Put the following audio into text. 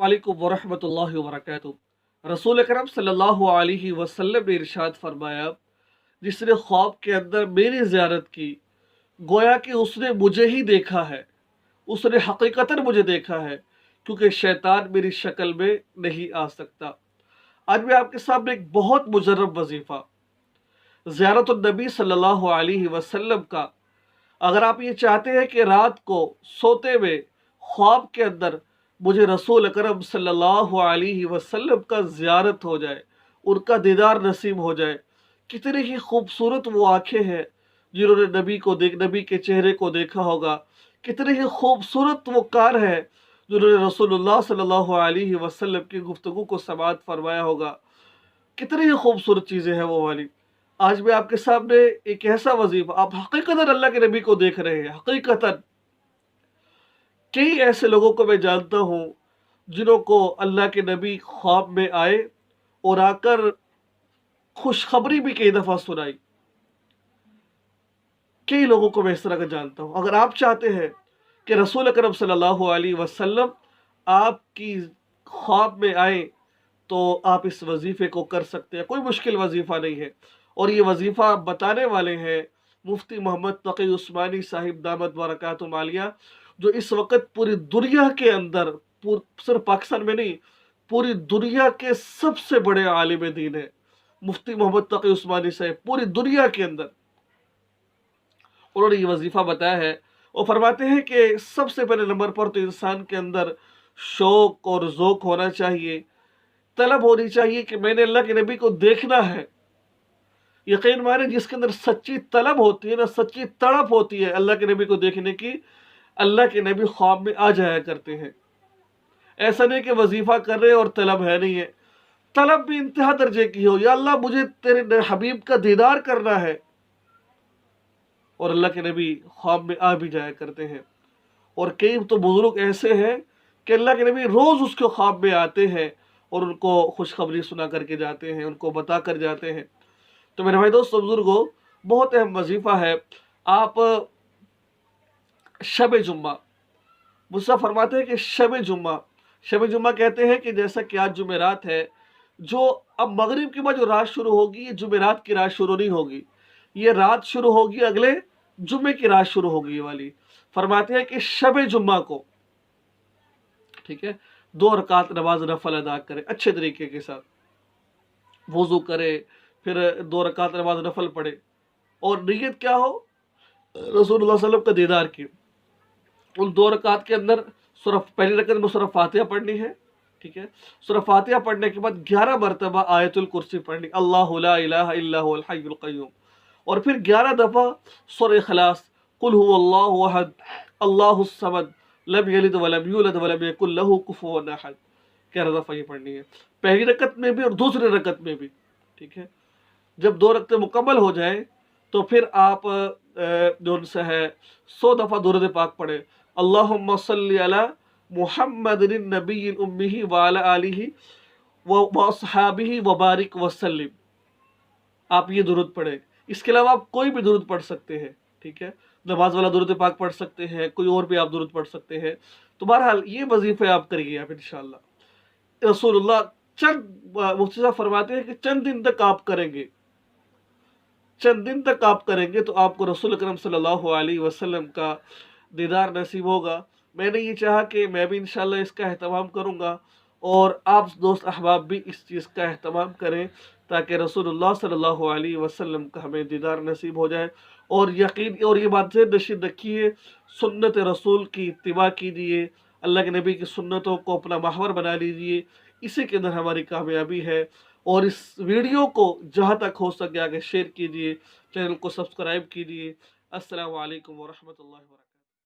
वालेकुम वरहमतुल्लाहि वबरकातुहू। रसूल अकरम सल्लल्लाहु अलैहि वसल्लम ने इरशाद फरमाया, जिसने ख्वाब के अंदर मेरी ज़ियारत की, गोया कि उसने मुझे ही देखा है, उसने हकीकतन मुझे देखा है, क्योंकि शैतान मेरी शक्ल में नहीं आ सकता। आज मैं आपके सामने एक बहुत मुजर्रब वजीफ़ा ज़ियारतुन नबी सल्लल्लाहु अलैहि वसल्लम का, अगर आप ये चाहते हैं कि रात को सोते हुए ख्वाब के अंदर मुझे रसूल अकरम सल्लल्लाहु अलैहि वसल्लम का ज़ियारत हो जाए, उनका दीदार नसीब हो जाए, कितनी ही खूबसूरत वो आँखें हैं जिन्होंने नबी के चेहरे को देखा होगा, कितनी ही खूबसूरत वो कान है जिन्होंने रसूलुल्लाह सल्लल्लाहु अलैहि वसल्लम की गुफ्तगू को समाअत फरमाया होगा, कितनी ही खूबसूरत चीज़ें हैं वो वाली। आज मैं आपके सामने एक ऐसा वजीफा, आप हकीकतन अल्लाह के नबी को देख रहे हैं, हकीकतन कई ऐसे लोगों को मैं जानता हूँ जिन्हों को अल्लाह के नबी ख्वाब में आए और आकर खुशखबरी भी कई दफ़ा सुनाई। कई लोगों को मैं इस तरह का जानता हूँ। अगर आप चाहते हैं कि रसूल अकरम सल्लल्लाहु अलैहि वसल्लम आपकी ख्वाब में आए, तो आप इस वजीफ़े को कर सकते हैं। कोई मुश्किल वजीफ़ा नहीं है, और ये वजीफ़ा बताने वाले हैं मुफ्ती मोहम्मद तक़ी उस्मानी साहिब दामत बरकातुहू आलिया, जो इस वक्त पूरी दुनिया के अंदर, सिर्फ पाकिस्तान में नहीं, पूरी दुनिया के सबसे बड़े आलिम दीन है। मुफ्ती मोहम्मद तक़ी उस्मानी साहिब पूरी दुनिया के अंदर उन्होंने ये वजीफ़ा बताया है। वो फरमाते हैं कि सबसे पहले नंबर पर तो इंसान के अंदर शौक़ और ज़ौक़ होना चाहिए, तलब होनी चाहिए कि मैंने अल्लाह के नबी को देखना है। यकीन माने जिसके अंदर सच्ची तलब होती है ना, सच्ची तड़प होती है अल्लाह के नबी को देखने की, अल्लाह के नबी ख्वाब में आ जाया करते हैं। ऐसा नहीं कि वजीफ़ा कर रहे और तलब है नहीं है, तलब भी इंतहा दर्जे की हो, या अल्लाह मुझे तेरे हबीब का दीदार करना है, और अल्लाह के नबी ख्वाब में आ भी जाया करते हैं। और कई तो बुजुर्ग ऐसे हैं कि अल्लाह के नबी रोज़ उसके ख्वाब में आते हैं और उनको खुशखबरी सुना करके जाते हैं, उनको बता कर जाते हैं। तो मेरे भाई दोस्तों बुजुर्गों, बहुत अहम वजीफ़ा है। आप शब जुम्मा, मुझसे फरमाते हैं कि शब जुम्मा कहते हैं कि जैसा कि आज जुमेरात है, जो अब मगरिब के बाद जो रात शुरू होगी, ये जुमेरात की रात शुरू नहीं होगी, ये रात शुरू होगी अगले जुम्मे की रात शुरू होगी। ये वाली फरमाते हैं कि शब जुम्मा को, ठीक है, 2 रकात नमाज नफल अदा करें अच्छे तरीके के साथ, वुज़ू करे, फिर 2 रकात नमाज नफल पढ़े, और नीयत क्या हो, रसूलुल्लाह सल्लल्लाहु अलैहि वसल्लम का दीदार की। उन 2 रकात के अंदर पहली रकत में सूरह फातिहा पढ़नी है, ठीक है। सूरह फातिहा पढ़ने के बाद 11 मरतबा आयतुल कुर्सी पढ़नी, अल्लाहु ला इलाहा इल्ला हुवल हय्युल क़य्यूम, और फिर 11 दफ़ा सूरह इखलास, कुल हुवल्लाहु अहद अल्लाहुस समद लम यलिद वलम यूलद वलम यकुल लहू कुफुवन अहद, 11 दफ़ा ये पढ़नी है, पहली रकत में भी और दूसरी रकत में भी, ठीक है। जब 2 रकतें मुकम्मल हो जाए तो फिर आप जो उनसे है 100 दफ़ा दुरूद पाक पढ़े, अल्लाहुम्मा सल्ली अला मुहम्मदिन नबिय्यिल उम्मी व अला आलिहि व अस्हाबिहि व बारिक वसल्लिम। आप ये दुरूद पढ़ें। इसके अलावा आप कोई भी दुरूद पढ़ सकते हैं, ठीक है। नमाज वाला दुरूद पाक पढ़ सकते हैं, कोई और भी आप दुरूद पढ़ सकते हैं। तो बहरहाल ये वजीफ़े आप करिए आप इंशाअल्लाह। रसूलुल्लाह मुफ्ती साहब फरमाते हैं कि चंद दिन तक आप करेंगे, चंद दिन तक आप करेंगे तो आपको रसूल अकरम सल्लल्लाहु अलैहि वसल्लम का दीदार नसीब होगा। मैंने ये चाहा कि मैं भी इंशाअल्लाह इसका एहतमाम करूँगा, और आप दोस्त अहबाब भी इस चीज़ का एहतमाम करें, ताकि रसूलुल्लाह सल्लल्लाहु अलैहि वसल्लम का हमें दीदार नसीब हो जाए। और यकीन और ये बात से नशीद रखिए, सुन्नत रसूल की इत्तिबा कीजिए, अल्लाह के नबी की सुन्नतों को अपना महवर बना लीजिए, इसी के अंदर हमारी कामयाबी है। और इस वीडियो को जहाँ तक हो सके आगे शेयर कीजिए, चैनल को सब्सक्राइब कीजिए। अस्सलामु अलैकुम व रहमतुल्लाहि व बरकातहू।